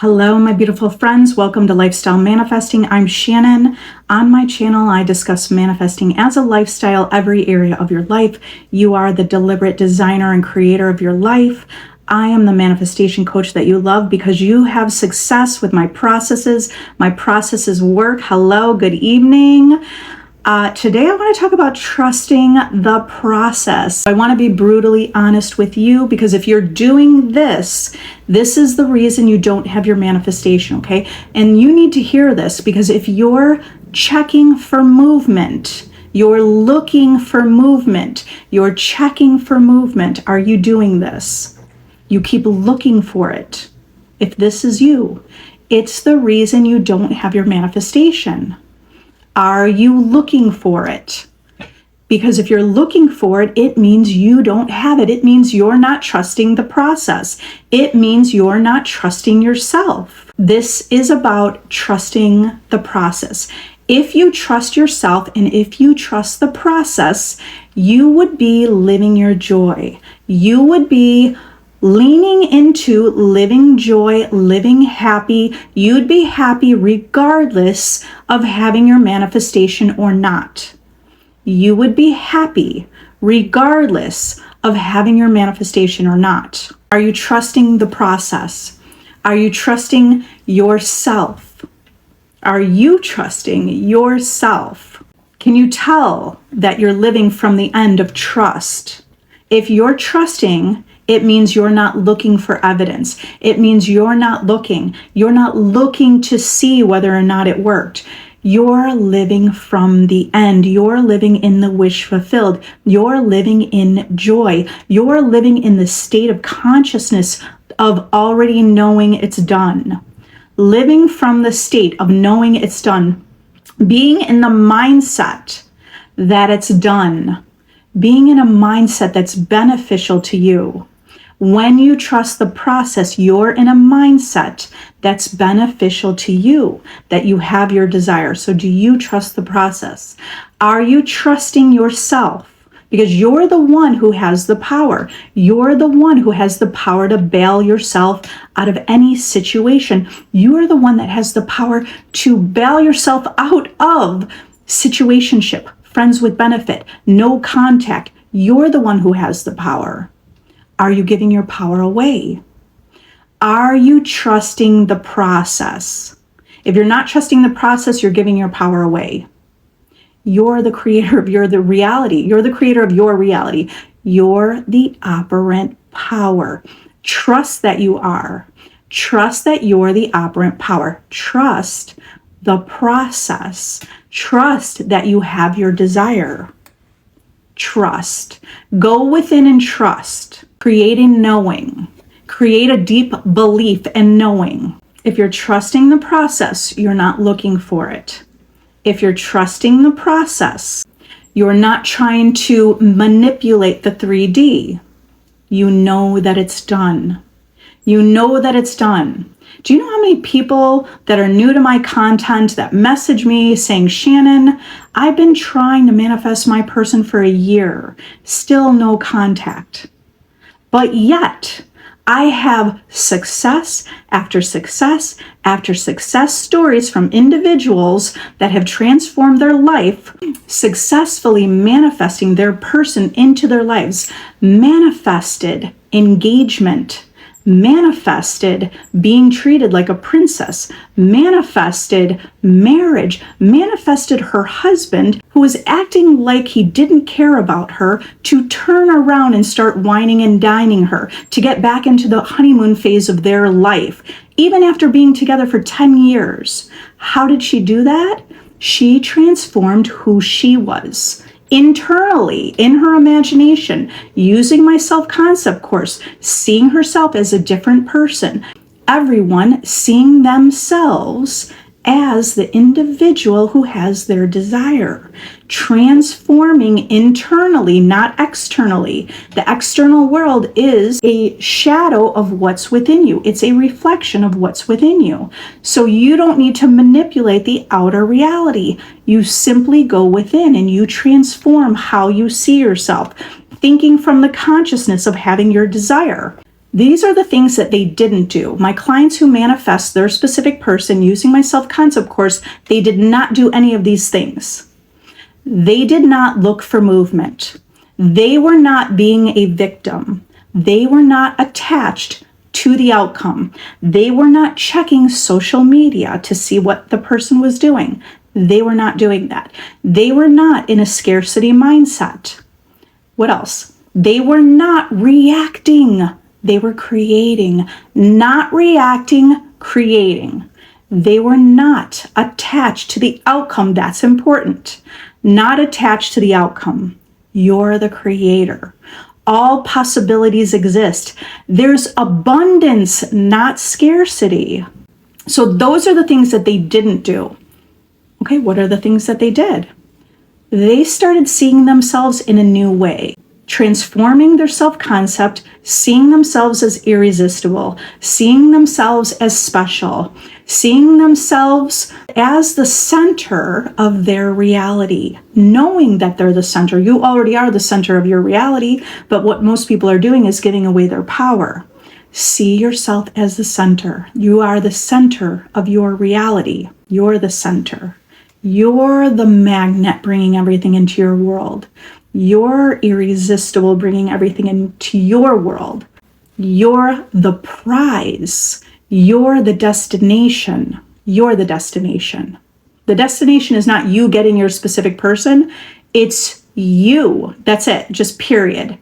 Hello, my beautiful friends. Welcome to Lifestyle Manifesting. I'm Shannon. On my channel, I discuss manifesting as a lifestyle, every area of your life. You are the deliberate designer and creator of your life. I am the manifestation coach that you love because you have success with my processes. My processes work. Hello, good evening. Today I want to talk about trusting the process. I want to be brutally honest with you because if you're doing this is the reason you don't have your manifestation, okay? And you need to hear this because if you're checking for movement, you're looking for movement, you're checking for movement, are you doing this? You keep looking for it. If this is you, it's the reason you don't have your manifestation. Are you looking for it? Because if you're looking for it, it means you don't have it. It means you're not trusting the process. It means you're not trusting yourself. This is about trusting the process. If you trust yourself and if you trust the process, you would be living your joy. You would be leaning into living joy, living happy. You'd be happy regardless of having your manifestation or not. You would be happy regardless of having your manifestation or not. Are you trusting the process? Are you trusting yourself? Are you trusting yourself? Can you tell that you're living from the end of trust? If you're trusting, it means you're not looking for evidence. It means you're not looking. You're not looking to see whether or not it worked. You're living from the end. You're living in the wish fulfilled. You're living in joy. You're living in the state of consciousness of already knowing it's done. Living from the state of knowing it's done. Being in the mindset that it's done. Being in a mindset that's beneficial to you. When you trust the process, you're in a mindset that's beneficial to you, that you have your desire. So do you trust the process? Are you trusting yourself? Because you're the one who has the power. You're the one who has the power to bail yourself out of any situation. You are the one that has the power to bail yourself out of situationship, friends with benefit, no contact. You're the one who has the power. Are you giving your power away? Are you trusting the process? If you're not trusting the process, you're giving your power away. You're the creator of the reality. You're the creator of your reality. You're the operant power. Trust that you are. Trust that you're the operant power. Trust the process. Trust that you have your desire. Trust. Go within and trust. Create a knowing. Create a deep belief and knowing. If you're trusting the process, you're not looking for it. If you're trusting the process, you're not trying to manipulate the 3D. You know that it's done. You know that it's done. Do you know how many people that are new to my content that message me saying, Shannon, I've been trying to manifest my person for a year, still no contact. But yet, I have success after success after success stories from individuals that have transformed their life, successfully manifesting their person into their lives, manifested engagement, manifested being treated like a princess, manifested marriage, manifested her husband who was acting like he didn't care about her to turn around and start whining and dining her to get back into the honeymoon phase of their life, even after being together for 10 years. How did she do that? She transformed who she was. Internally, in her imagination, using my self-concept course, seeing herself as a different person, everyone seeing themselves as the individual who has their desire, transforming internally, not externally. The external world is a shadow of what's within you. It's a reflection of what's within you. So you don't need to manipulate the outer reality. You simply go within and you transform how you see yourself, thinking from the consciousness of having your desire. These are the things that they didn't do. My clients who manifest their specific person using my self-concept course, they did not do any of these things. They did not look for movement. They were not being a victim. They were not attached to the outcome. They were not checking social media to see what the person was doing. They were not doing that. They were not in a scarcity mindset. What else? They were not reacting. They were creating, not reacting, creating. They were not attached to the outcome. That's important. Not attached to the outcome. You're the creator. All possibilities exist. There's abundance, not scarcity. So those are the things that they didn't do. Okay, what are the things that they did? They started seeing themselves in a new way, transforming their self-concept, seeing themselves as irresistible, seeing themselves as special, seeing themselves as the center of their reality, knowing that they're the center. You already are the center of your reality, but what most people are doing is giving away their power. See yourself as the center. You are the center of your reality. You're the center. You're the magnet bringing everything into your world. You're irresistible bringing everything into your world. You're the prize. You're the destination. You're the destination. The destination is not you getting your specific person. It's you. That's it. Just period.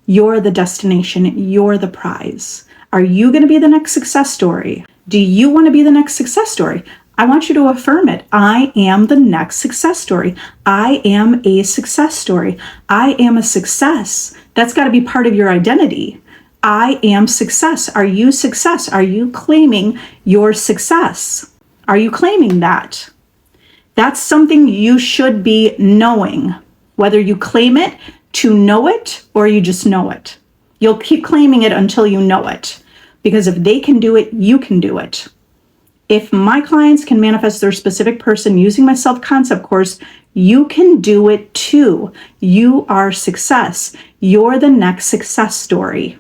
You're the destination. You're the prize. Are you going to be the next success story? Do you want to be the next success story? I want you to affirm it. I am the next success story. I am a success story. I am a success. That's got to be part of your identity. I am success. Are you success? Are you claiming your success? Are you claiming that? That's something you should be knowing, whether you claim it to know it or you just know it. You'll keep claiming it until you know it, because if they can do it, you can do it. If my clients can manifest their specific person using my self-concept course, you can do it too. You are success. You're the next success story.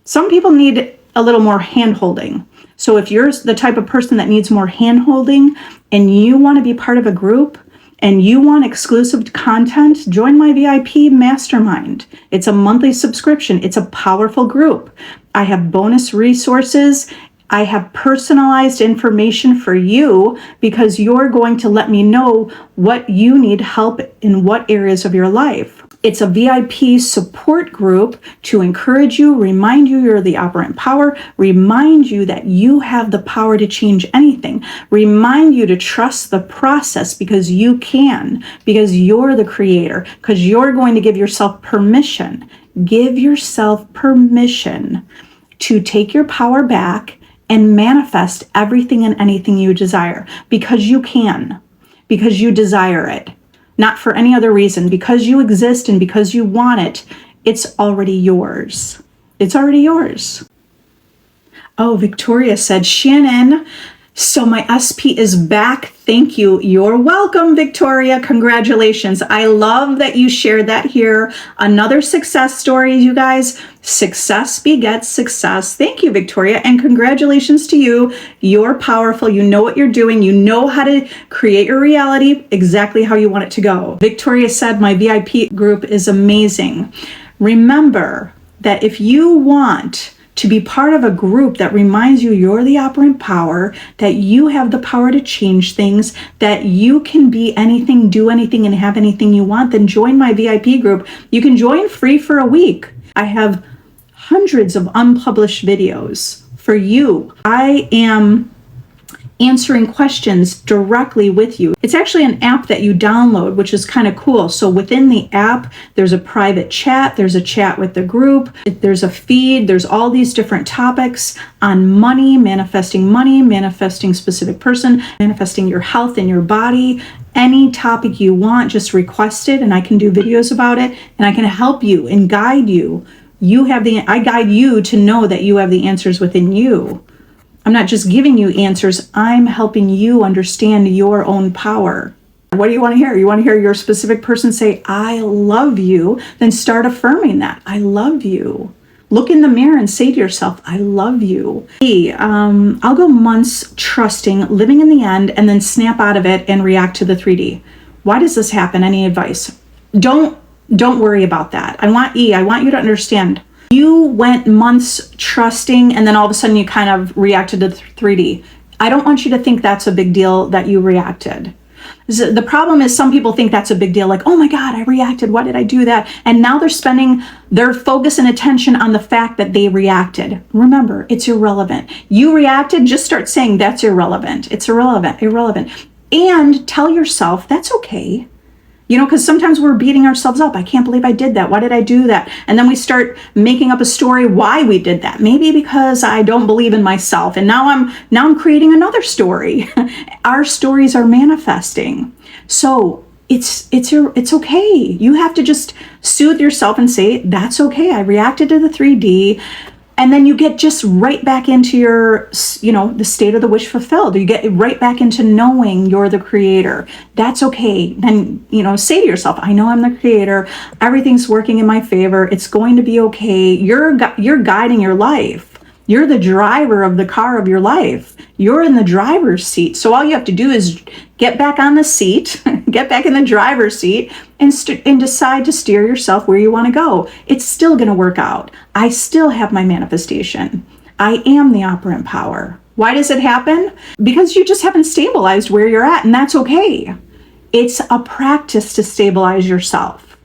Some people need a little more hand-holding. So if you're the type of person that needs more hand-holding and you want to be part of a group and you want exclusive content, join my VIP Mastermind. It's a monthly subscription. It's a powerful group. I have bonus resources. I have personalized information for you because you're going to let me know what you need help in what areas of your life. It's a VIP support group to encourage you, remind you you're the operant power, remind you that you have the power to change anything, remind you to trust the process because you can, because you're the creator, because you're going to give yourself permission. Give yourself permission to take your power back and manifest everything and anything you desire, because you can, because you desire it, not for any other reason, because you exist and because you want it. It's already yours. It's already yours. Oh, Victoria said, Shannon, so my SP is back. Thank you. You're welcome, Victoria. Congratulations. I love that you shared that here. Another success story, you guys. Success begets success. Thank you, Victoria. And congratulations to you. You're powerful. You know what you're doing. You know how to create your reality exactly how you want it to go. Victoria said, my VIP group is amazing. Remember that if you want to be part of a group that reminds you you're the operant power, that you have the power to change things, that you can be anything, do anything, and have anything you want, then join my VIP group. You can join free for a week. I have hundreds of unpublished videos for you. I am answering questions directly with you. It's actually an app that you download, which is kind of cool. So within the app, there's a private chat, there's a chat with the group, there's a feed, there's all these different topics on money, manifesting specific person, manifesting your health and your body. Any topic you want, just request it and I can do videos about it and I can help you and guide you. I guide you to know that you have the answers within you. I'm not just giving you answers, I'm helping you understand your own power. What do you want to hear? You want to hear your specific person say, I love you? Then start affirming that. I love you. Look in the mirror and say to yourself, I love you. I'll go months trusting, living in the end, and then snap out of it and react to the 3D. Why does this happen? Any advice? Don't worry about that. I want you to understand. You went months trusting, and then all of a sudden you kind of reacted to 3D. I don't want you to think that's a big deal that you reacted. The problem is some people think that's a big deal, like, oh my God, I reacted. Why did I do that? And now they're spending their focus and attention on the fact that they reacted. Remember, it's irrelevant. You reacted, just start saying that's irrelevant. It's irrelevant. And tell yourself that's okay. Because sometimes we're beating ourselves up. I can't believe I did that. Why did I do that? And then we start making up a story why we did that. Maybe because I don't believe in myself. And now I'm creating another story. Our stories are manifesting. So it's okay. You have to just soothe yourself and say, that's okay. I reacted to the 3D. And then you get just right back into your, the state of the wish fulfilled. You get right back into knowing you're the creator. That's okay. Then, say to yourself, I know I'm the creator. Everything's working in my favor. It's going to be okay. You're guiding your life. You're the driver of the car of your life. You're in the driver's seat. So all you have to do is get back on the seat, get back in the driver's seat, and decide to steer yourself where you want to go. It's still going to work out. I still have my manifestation. I am the operant power. Why does it happen? Because you just haven't stabilized where you're at, and that's okay. It's a practice to stabilize yourself.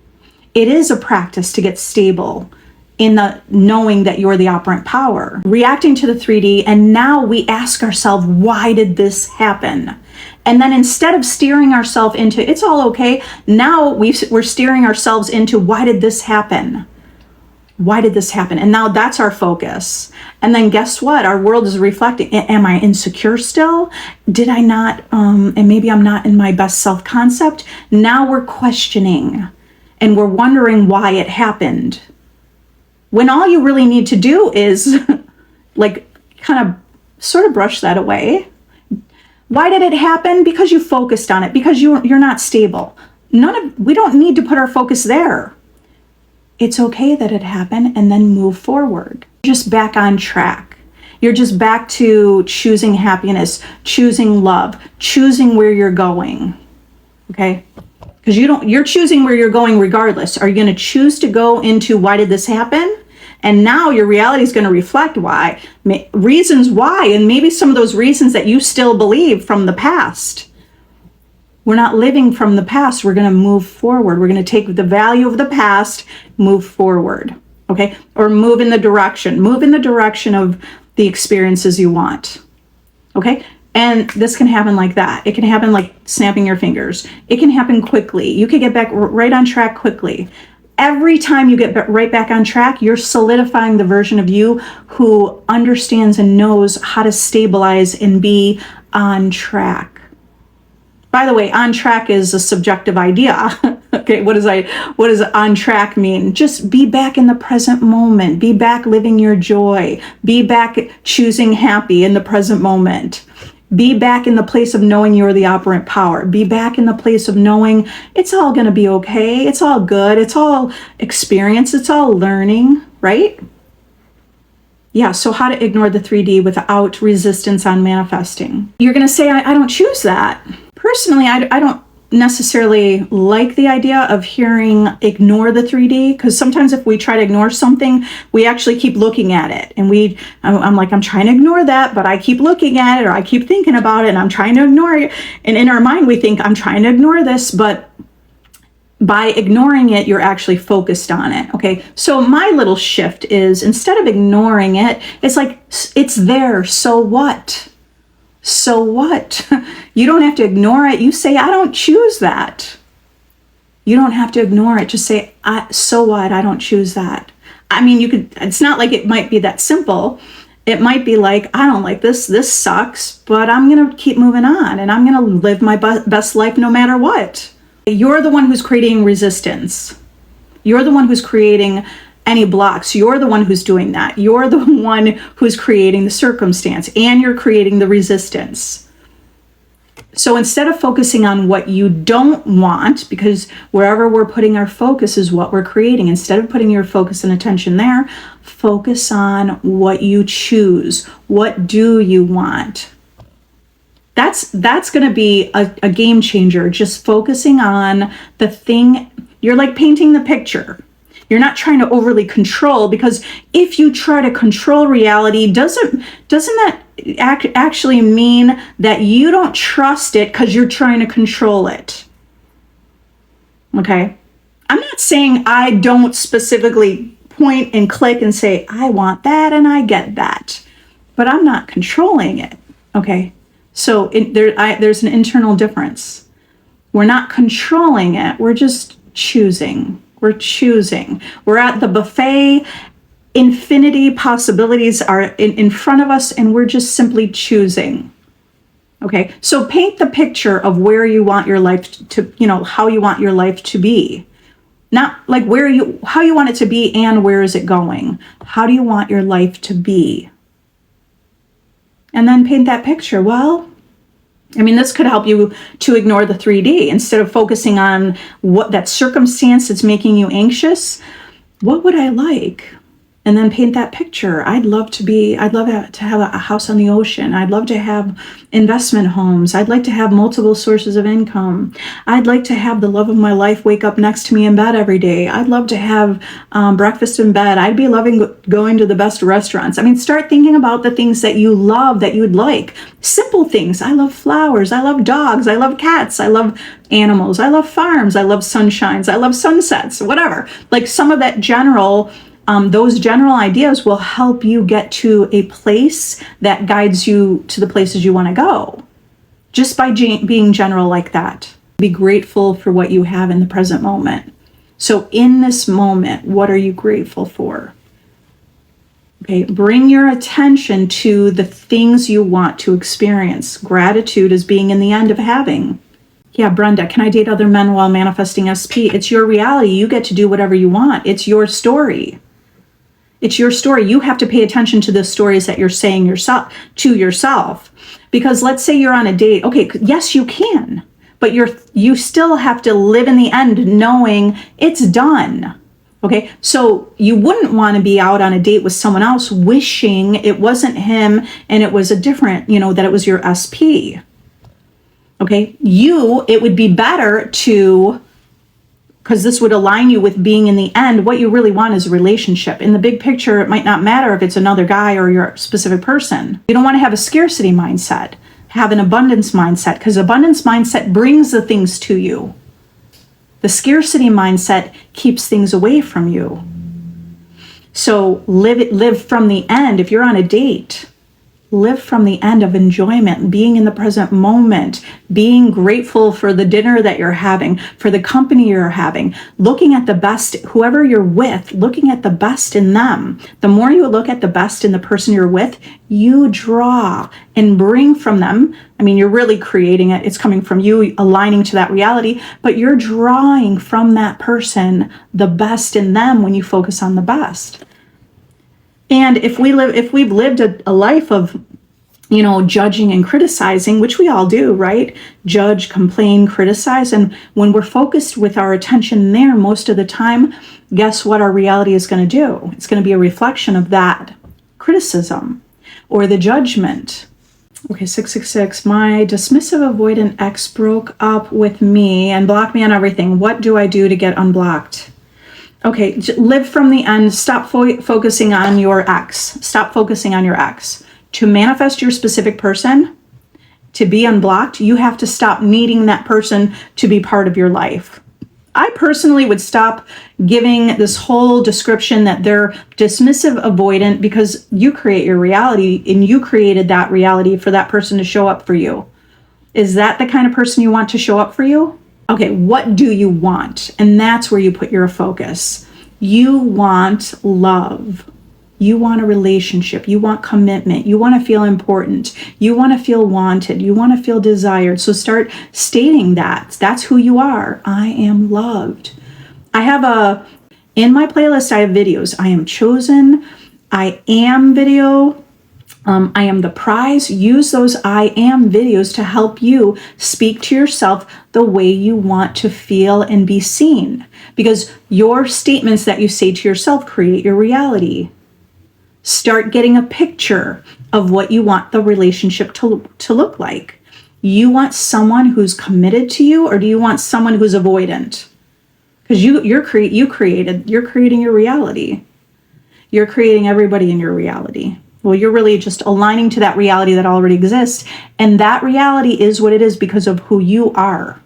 It is a practice to get stable in the knowing that you're the operant power, reacting to the 3D. And now we ask ourselves, why did this happen? And then instead of steering ourselves into, it's all okay, now we're steering ourselves into, why did this happen? Why did this happen? And now that's our focus. And then guess what? Our world is reflecting, am I insecure still? Did I not, and maybe I'm not in my best self-concept? Now we're questioning and we're wondering why it happened. When all you really need to do is kind of sort of brush that away. Why did it happen? Because you focused on it, because you're not stable. We don't need to put our focus there. It's okay that it happened, and then move forward. Just back on track. You're just back to choosing happiness, choosing love, choosing where you're going. Okay? Because you're choosing where you're going regardless. Are you going to choose to go into why did this happen? And now your reality is going to reflect why, reasons why, and maybe some of those reasons that you still believe from the past. We're not living from the past. We're going to move forward. We're going to take the value of the past, move forward, okay? Or move in the direction of the experiences you want, okay? And this can happen like that. It can happen like snapping your fingers. It can happen quickly. You can get back right on track quickly. Every time you get right back on track, you're solidifying the version of you who understands and knows how to stabilize and be on track. By the way, on track is a subjective idea. Okay, what does on track mean? Just be back in the present moment. Be back living your joy. Be back choosing happy in the present moment. Be back in the place of knowing you're the operant power. Be back in the place of knowing it's all going to be okay. It's all good. It's all experience. It's all learning, right? Yeah, so how to ignore the 3D without resistance on manifesting. You're going to say, I don't choose that. Personally, I don't necessarily like the idea of hearing ignore the 3D, because sometimes if we try to ignore something, we actually keep looking at it, and I'm trying to ignore that, but I keep looking at it, or I keep thinking about it, and I'm trying to ignore it, and in our mind we think I'm trying to ignore this, but by ignoring it, you're actually focused on it. Okay, so my little shift is, instead of ignoring it, it's like, it's there, so what? So what? You don't have to ignore it. You say, I don't choose that. You don't have to ignore it. Just say, so what? I don't choose that. I mean, it's not like it might be that simple. It might be like, I don't like this. This sucks, but I'm going to keep moving on, and I'm going to live my best life no matter what. You're the one who's creating resistance. You're the one who's creating any blocks. You're the one who's doing that. You're the one who's creating the circumstance, and you're creating the resistance. So instead of focusing on what you don't want, because wherever we're putting our focus is what we're creating, instead of putting your focus and attention there, Focus on what you choose. What do you want? That's going to be a game changer. Just focusing on the thing. You're like painting the picture. You're not trying to overly control, because if you try to control reality, doesn't that actually mean that you don't trust it because you're trying to control it? Okay. I'm not saying I don't specifically point and click and say, I want that and I get that, but I'm not controlling it. Okay. So there's an internal difference. We're not controlling it. We're just choosing. We're choosing. We're at the buffet. Infinity possibilities are in front of us, and we're just simply choosing. Okay. So paint the picture of where you want your life to, how you want your life to be. Not like how you want it to be and where is it going? How do you want your life to be? And then paint that picture. Well, this could help you to ignore the 3D. Instead of focusing on what that circumstance that's making you anxious, what would I like? And then paint that picture. I'd love to have a house on the ocean. I'd love to have investment homes. I'd like to have multiple sources of income. I'd like to have the love of my life wake up next to me in bed every day. I'd love to have breakfast in bed. I'd be loving going to the best restaurants. Start thinking about the things that you love, that you'd like. Simple things. I love flowers. I love dogs. I love cats. I love animals. I love farms. I love sunshines. I love sunsets, whatever. Like some of that those general ideas will help you get to a place that guides you to the places you want to go, just by being general like that. Be grateful for what you have in the present moment. So in this moment, what are you grateful for? Okay, bring your attention to the things you want to experience. Gratitude is being in the end of having. Yeah, Brenda, can I date other men while manifesting SP? It's your reality. You get to do whatever you want. It's your story. It's your story. You have to pay attention to the stories that you're saying to yourself. Because let's say you're on a date. Okay, yes, you can. But you still have to live in the end knowing it's done. Okay, so you wouldn't want to be out on a date with someone else wishing it wasn't him and it was a different, that it was your SP. Okay, it would be better to, because this would align you with being in the end, what you really want is a relationship. In the big picture, it might not matter if it's another guy or your specific person. You don't want to have a scarcity mindset. Have an abundance mindset, because abundance mindset brings the things to you. The scarcity mindset keeps things away from you. So live from the end. If you're on a date, live from the end of enjoyment, being in the present moment, being grateful for the dinner that you're having, for the company you're having, looking at the best, whoever you're with, looking at the best in them. The more you look at the best in the person you're with, you draw and bring from them. You're really creating it. It's coming from you, aligning to that reality, but you're drawing from that person the best in them when you focus on the best. And if we've lived a life of, judging and criticizing, which we all do, right? Judge, complain, criticize. And when we're focused with our attention there most of the time, guess what our reality is going to do? It's going to be a reflection of that criticism or the judgment. Okay, 666. My dismissive avoidant ex broke up with me and blocked me on everything. What do I do to get unblocked? Okay, live from the end. Stop focusing on your ex. Stop focusing on your ex. To manifest your specific person, to be unblocked, you have to stop needing that person to be part of your life. I personally would stop giving this whole description that they're dismissive avoidant, because you create your reality and you created that reality for that person to show up for you. Is that the kind of person you want to show up for you? Okay, what do you want? And that's where you put your focus. You want love. You want a relationship. You want commitment. You want to feel important. You want to feel wanted. You want to feel desired. So start stating that. That's who you are. I am loved. In my playlist, I have videos. I am chosen. I am video. I am the prize. Use those I am videos to help you speak to yourself the way you want to feel and be seen. Because your statements that you say to yourself create your reality. Start getting a picture of what you want the relationship to look like. You want someone who's committed to you, or do you want someone who's avoidant? Because you're creating your reality. You're creating everybody in your reality. Well, you're really just aligning to that reality that already exists. And that reality is what it is because of who you are.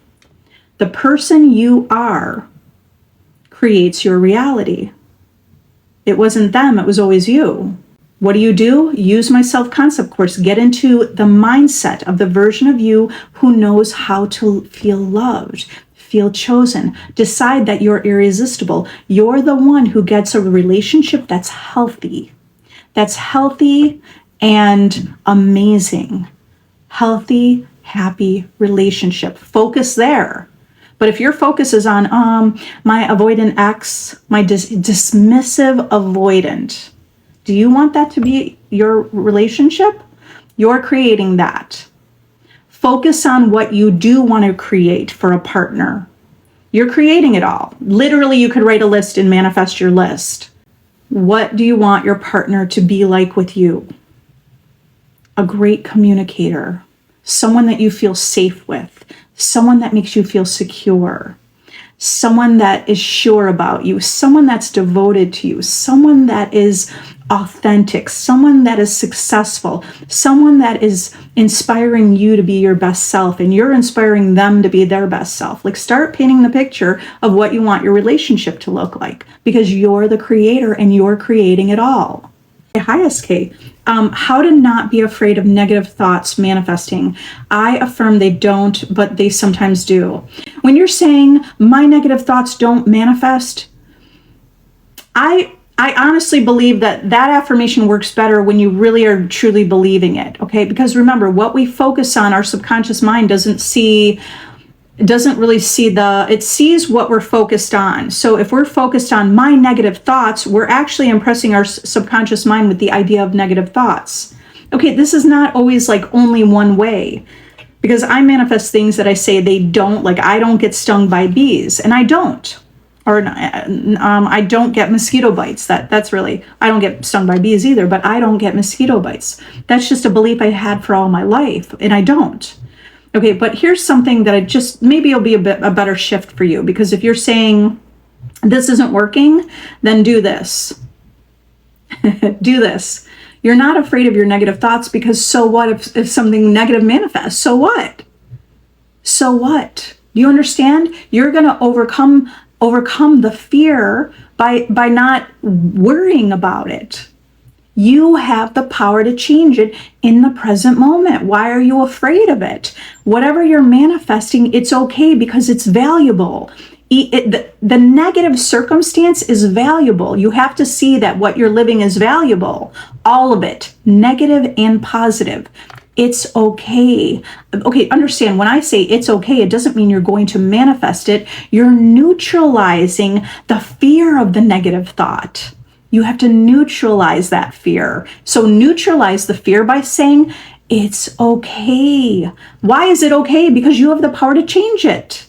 The person you are creates your reality. It wasn't them, it was always you. What do? Use my self-concept course. Get into the mindset of the version of you who knows how to feel loved, feel chosen. Decide that you're irresistible. You're the one who gets a relationship that's healthy and amazing. Healthy, happy relationship. Focus there. But if your focus is on my avoidant ex, my dismissive avoidant, do you want that to be your relationship? You're creating that. Focus on what you do want to create for a partner. You're creating it all. Literally, you could write a list and manifest your list. What do you want your partner to be like with you? A great communicator, someone that you feel safe with, someone that makes you feel secure, someone that is sure about you, someone that's devoted to you, someone that is authentic, someone that is successful, someone that is inspiring you to be your best self and you're inspiring them to be their best self. Like, start painting the picture of what you want your relationship to look like, because you're the creator and you're creating it all. Hi, SK. How to not be afraid of negative thoughts manifesting. I affirm they don't, but they sometimes do. When you're saying my negative thoughts don't manifest, I honestly believe that affirmation works better when you really are truly believing it, okay? Because remember, what we focus on, our subconscious mind doesn't really see it sees what we're focused on. So if we're focused on my negative thoughts, we're actually impressing our subconscious mind with the idea of negative thoughts. Okay, this is not always like only one way, because I manifest things that I say they don't, like I don't get stung by bees, and I don't. Or I don't get mosquito bites. That's really, I don't get stung by bees either, but I don't get mosquito bites. That's just a belief I had for all my life, and I don't. Okay, but here's something that maybe it'll be a better shift for you, because if you're saying this isn't working, then do this. Do this. You're not afraid of your negative thoughts, because so what if something negative manifests? So what? So what? Do you understand? You're going to overcome the fear by not worrying about it. You have the power to change it in the present moment. Why are you afraid of it? Whatever you're manifesting, it's okay, because it's valuable. The negative circumstance is valuable. You have to see that what you're living is valuable. All of it, negative and positive. It's okay. Okay, understand, when I say it's okay, it doesn't mean you're going to manifest it. You're neutralizing the fear of the negative thought. You have to neutralize that fear. So neutralize the fear by saying, it's okay. Why is it okay? Because you have the power to change it.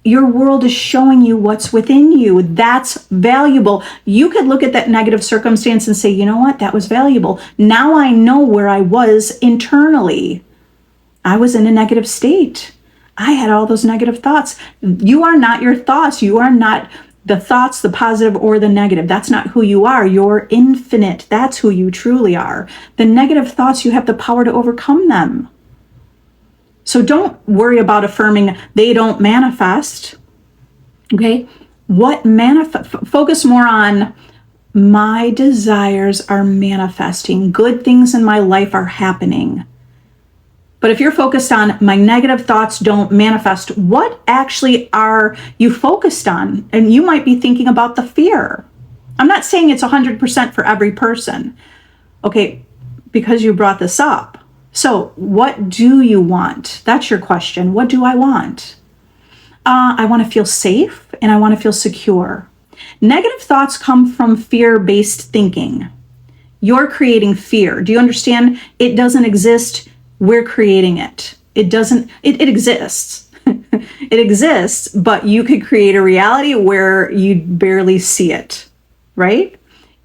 Your world is showing you what's within you. That's valuable. You could look at that negative circumstance and say, you know what? That was valuable. Now I know where I was internally. I was in a negative state. I had all those negative thoughts. You are not your thoughts. You are not the thoughts, the positive or the negative. That's not who you are. You're infinite. That's who you truly are. The negative thoughts, you have the power to overcome them. So don't worry about affirming they don't manifest. Okay? Focus more on my desires are manifesting. Good things in my life are happening. But if you're focused on my negative thoughts don't manifest, what actually are you focused on? And you might be thinking about the fear. I'm not saying it's 100% for every person. Okay, because you brought this up. So what do you want? That's your question. What do I want? I want to feel safe and I want to feel secure. Negative thoughts come from fear-based thinking. You're creating fear. Do you understand? It doesn't exist. We're creating it. It exists. It exists, but you could create a reality where you barely see it, right?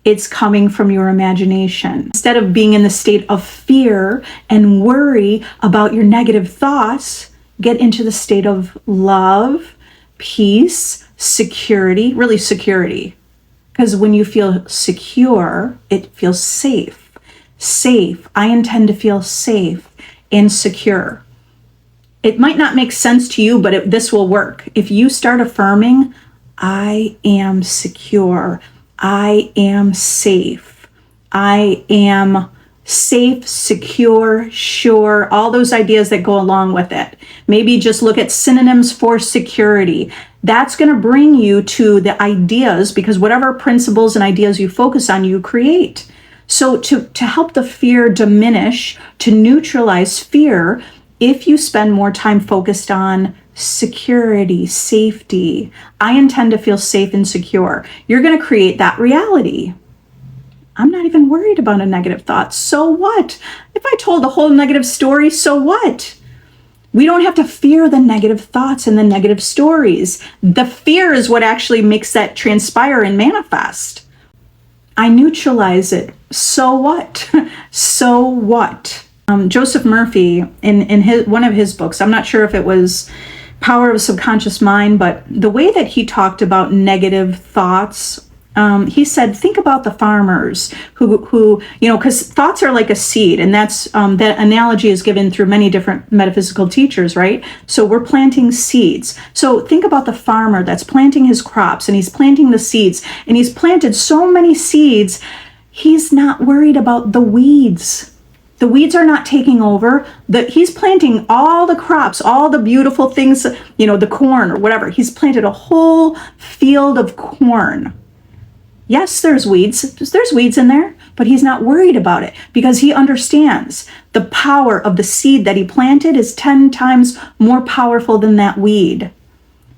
It's coming from your imagination. Instead of being in the state of fear and worry about your negative thoughts, get into the state of love, peace, security, really security. Because when you feel secure, it feels safe. Safe. I intend to feel safe and secure. It might not make sense to you, but this will work. If you start affirming, I am secure, I am safe, I am safe, secure, sure, all those ideas that go along with it. Maybe just look at synonyms for security. That's going to bring you to the ideas, because whatever principles and ideas you focus on, you create. So to help the fear diminish, to neutralize fear, if you spend more time focused on security, safety, I intend to feel safe and secure, you're going to create that reality. I'm not even worried about a negative thought. So what? If I told a whole negative story, so what? We don't have to fear the negative thoughts and the negative stories. The fear is what actually makes that transpire and manifest. I neutralize it. So what? So what? Joseph Murphy, in one of his books, I'm not sure if it was Power of Subconscious Mind, but the way that he talked about negative thoughts, he said, think about the farmers who because thoughts are like a seed, and that's that analogy is given through many different metaphysical teachers, right? So we're planting seeds. So think about the farmer that's planting his crops, and he's planting the seeds, and he's planted so many seeds, he's not worried about the weeds. The weeds are not taking over. He's planting all the crops, all the beautiful things, the corn or whatever. He's planted a whole field of corn. Yes, there's weeds. There's weeds in there, but he's not worried about it because he understands the power of the seed that he planted is 10 times more powerful than that weed.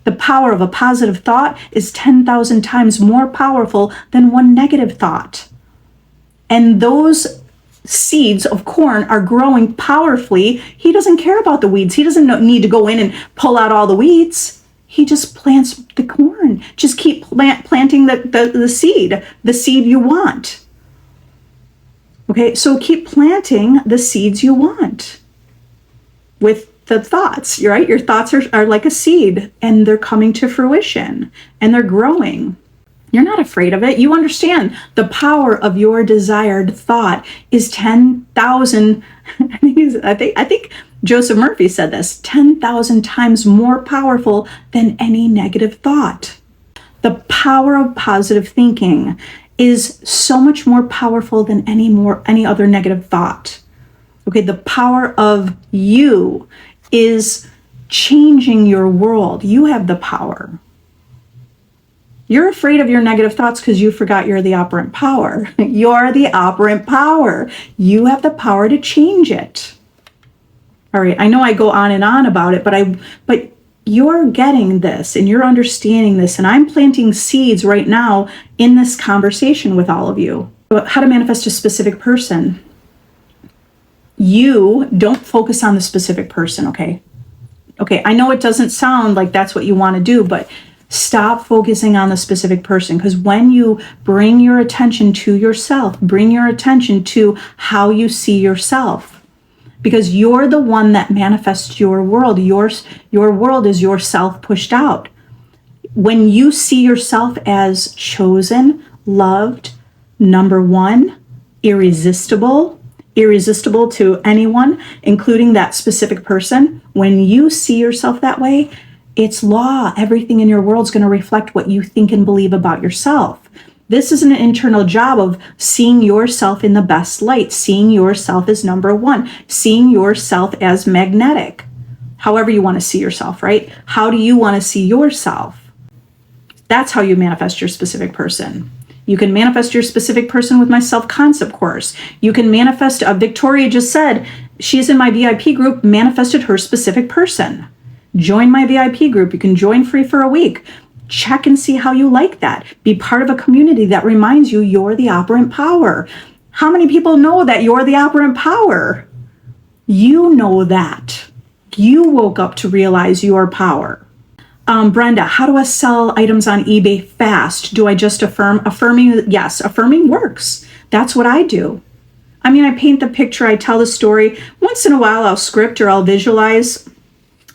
The power of a positive thought is 10,000 times more powerful than one negative thought. And those seeds of corn are growing powerfully. He doesn't care about the weeds. He doesn't need to go in and pull out all the weeds. He just plants the corn. Just keep planting the seed you want. Okay, so keep planting the seeds you want with the thoughts, right? Your thoughts are like a seed, and they're coming to fruition, and they're growing. You're not afraid of it. You understand the power of your desired thought is 10,000. I think Joseph Murphy said this, 10,000 times more powerful than any negative thought. The power of positive thinking is so much more powerful than any other negative thought. Okay, the power of you is changing your world. You have the power. You're afraid of your negative thoughts because you forgot you're the operant power. You're the operant power. You have the power to change it. All right, I know I go on and on about it, but you're getting this and you're understanding this, and I'm planting seeds right now in this conversation with all of you. But how to manifest a specific person. You don't focus on the specific person, okay? Okay, I know it doesn't sound like that's what you want to do, but stop focusing on the specific person, because when you bring your attention to yourself, bring your attention to how you see yourself, because you're the one that manifests your world. Your world is yourself pushed out. When you see yourself as chosen, loved, number one, irresistible to anyone, including that specific person, when you see yourself that way, it's law. Everything in your world is going to reflect what you think and believe about yourself. This is an internal job of seeing yourself in the best light, seeing yourself as number one, seeing yourself as magnetic. However you want to see yourself, right? How do you want to see yourself? That's how you manifest your specific person. You can manifest your specific person with my self-concept course. You can manifest, Victoria just said, she's in my VIP group, manifested her specific person. Join my VIP group. You can join free for a week. Check and see how you like that. Be part of a community that reminds you you're the operant power. How many people know that you're the operant power? You know that. You woke up to realize your power. Brenda, how do I sell items on eBay fast? Do I just affirm? Affirming, yes, affirming works. That's what I do. I mean, I paint the picture, I tell the story. Once in a while, I'll script or I'll visualize.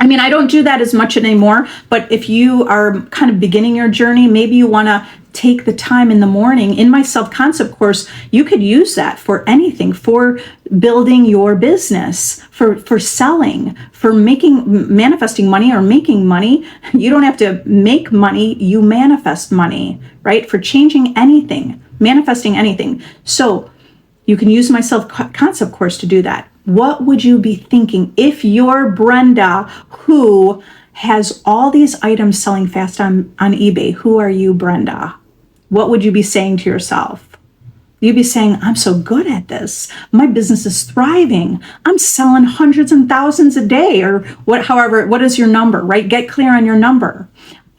I mean, I don't do that as much anymore, but if you are kind of beginning your journey, maybe you want to take the time in the morning. In my self-concept course, you could use that for anything, for building your business, for selling, for manifesting money or making money. You don't have to make money, you manifest money, right? For changing anything, manifesting anything. So you can use my self-concept course to do that. What would you be thinking if you're Brenda, who has all these items selling fast on eBay? Who are you, Brenda? What would you be saying to yourself? You'd be saying, I'm so good at this. My business is thriving. I'm selling hundreds and thousands a day, or what is your number, right? Get clear on your number.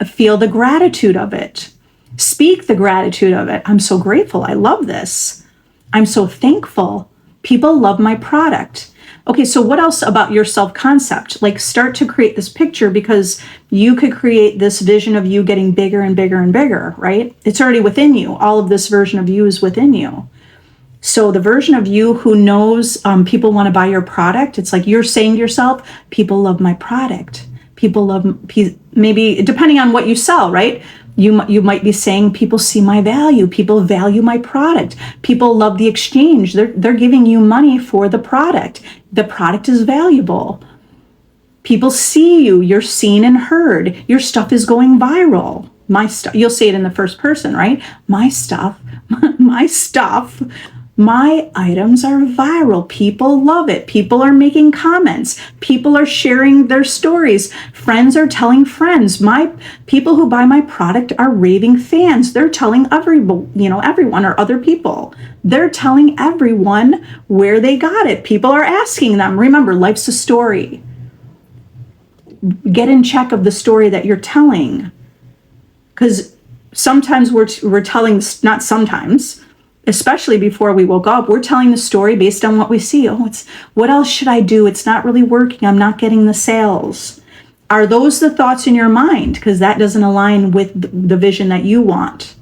Feel the gratitude of it. Speak the gratitude of it. I'm so grateful. I love this. I'm so thankful. People love my product. Okay, so what else about your self-concept? Like, start to create this picture, because you could create this vision of you getting bigger and bigger and bigger, right? It's already within you. All of this version of you is within you. So the version of you who knows people want to buy your product, it's like you're saying to yourself, people love my product. People love, maybe depending on what you sell, right? You might be saying, people see my value. People value my product. People love the exchange. They're giving you money for the product. The product is valuable. People see you. You're seen and heard. Your stuff is going viral. My stuff. You'll say it in the first person, right? My stuff. My stuff. My items are viral. People love it. People are making comments. People are sharing their stories. Friends are telling friends. My people who buy my product are raving fans. They're telling everyone or other people. They're telling everyone where they got it. People are asking them. Remember, life's a story. Get in check of the story that you're telling. Because sometimes we're telling, not sometimes, especially before we woke up, we're telling the story based on what we see. What else should I do? It's not really working. I'm not getting the sales. Are those the thoughts in your mind? Because that doesn't align with the vision that you want.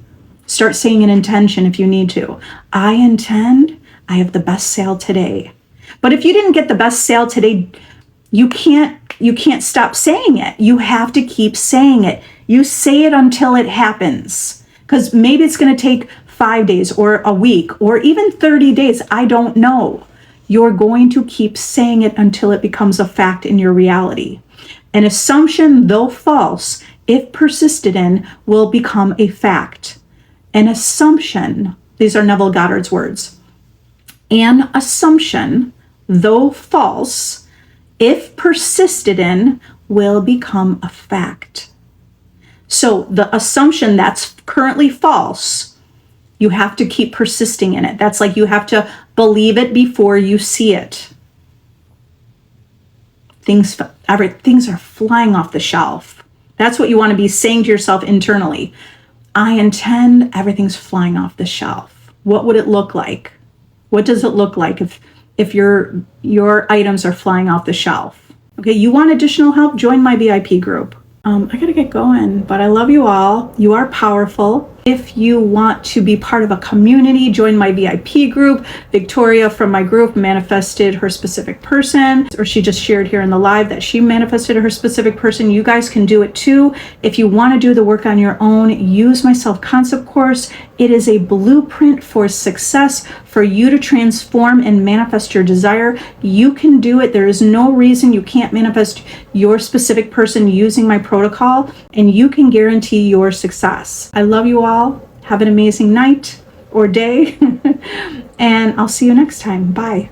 Start saying an intention if you need to. I intend, I have the best sale today. But if you didn't get the best sale today, you can't stop saying it. You have to keep saying it. You say it until it happens. Because maybe it's going to take 5 days or a week or even 30 days. I don't know. You're going to keep saying it until it becomes a fact in your reality. An assumption, though false, if persisted in, will become a fact. An assumption, these are Neville Goddard's words. An assumption, though false, if persisted in, will become a fact. So the assumption that's currently false, you have to keep persisting in it. That's like you have to believe it before you see it. Things are flying off the shelf. That's what you want to be saying to yourself internally. I intend, everything's flying off the shelf. What would it look like? What does it look like if your items are flying off the shelf? Okay, you want additional help? Join my VIP group. I gotta get going, but I love you all. You are powerful. If you want to be part of a community, join my VIP group. Victoria from my group manifested her specific person, or she just shared here in the live that she manifested her specific person. You guys can do it too. If you want to do the work on your own, use my self-concept course. It is a blueprint for success for you to transform and manifest your desire. You can do it. There is no reason you can't manifest your specific person using my protocol, and you can guarantee your success. I love you all. Have an amazing night or day, and I'll see you next time. Bye.